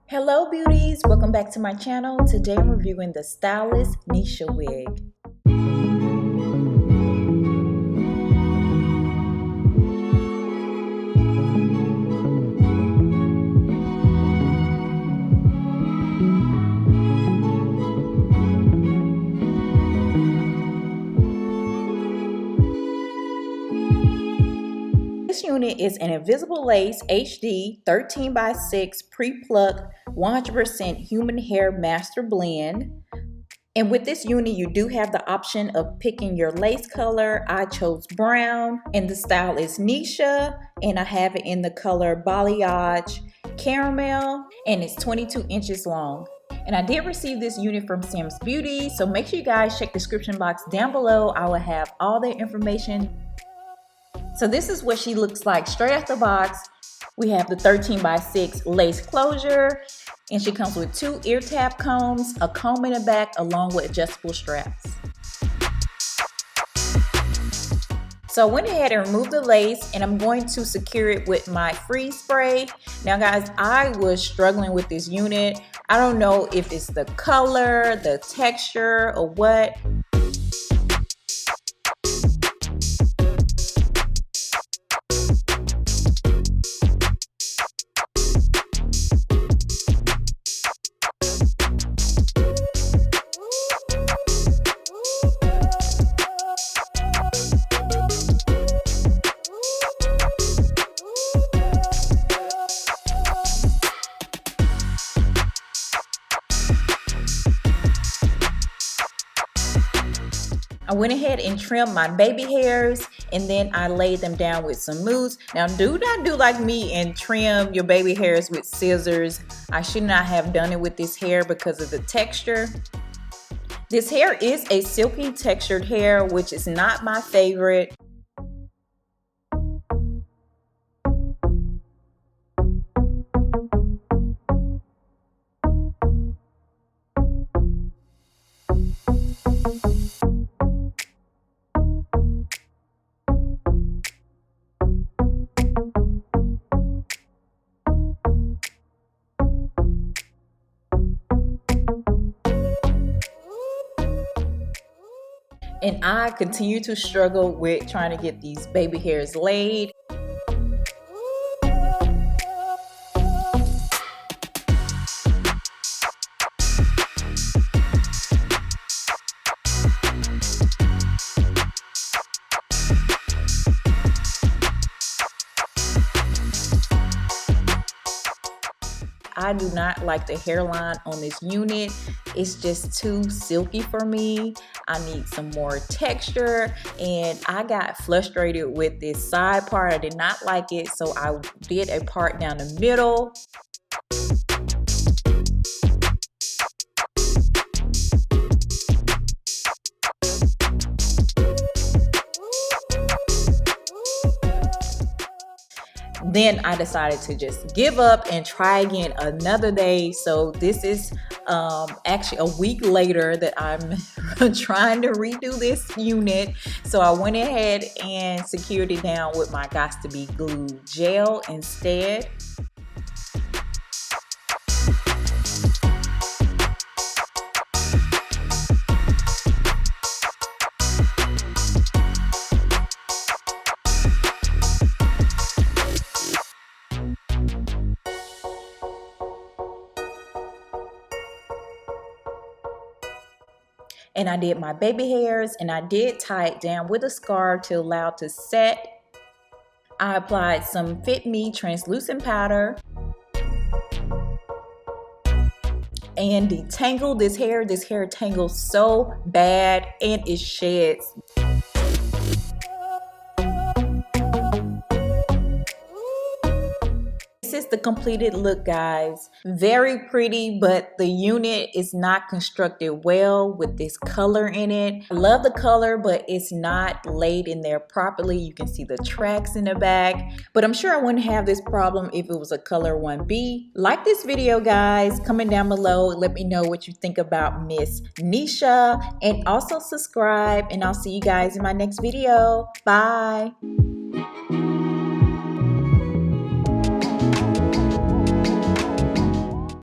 Hello beauties, welcome back to my channel. Today I'm reviewing the Stylist Nisha Wig. This unit is an invisible lace HD 13x6 pre-plucked 100% human hair master blend. And with this unit, you do have the option of picking your lace color. I chose brown, and the style is Nisha, and I have it in the color Balayage Caramel, and it's 22 inches long. And I did receive this unit from SamsBeauty, so make sure you guys check the description box down below. I will have all the information. So this is what she looks like straight out the box. We have the 13x6 lace closure, and she comes with 2 ear tab combs, a comb in the back, along with adjustable straps. So I went ahead and removed the lace, and I'm going to secure it with my freeze spray. Now guys, I was struggling with this unit. I don't know if it's the color, the texture, or what. I went ahead and trimmed my baby hairs, and then I laid them down with some mousse. Now do not do like me and trim your baby hairs with scissors. I should not have done it with this hair because of the texture. This hair is a silky textured hair, which is not my favorite. And I continue to struggle with trying to get these baby hairs laid. I do not like the hairline on this unit. It's just too silky for me. I need some more texture, and I got frustrated with this side part. I did not like it, so I did a part down the middle. Then I decided to just give up and try again another day. So this is actually a week later that I'm trying to redo this unit. So I went ahead and secured it down with my Gots to Be Glue gel instead. And I did my baby hairs, and I did tie it down with a scarf to allow it to set. I applied some Fit Me translucent powder and detangled this hair. This hair tangles so bad, and it sheds. This is the completed look, guys. Very pretty, but the unit is not constructed well with this color in it. I love the color, but it's not laid in there properly. You can see the tracks in the back, but I'm sure I wouldn't have this problem if it was a color 1B. Like this video, guys. Comment down below. Let me know what you think about Miss Nisha, and also subscribe, and I'll see you guys in my next video. Bye.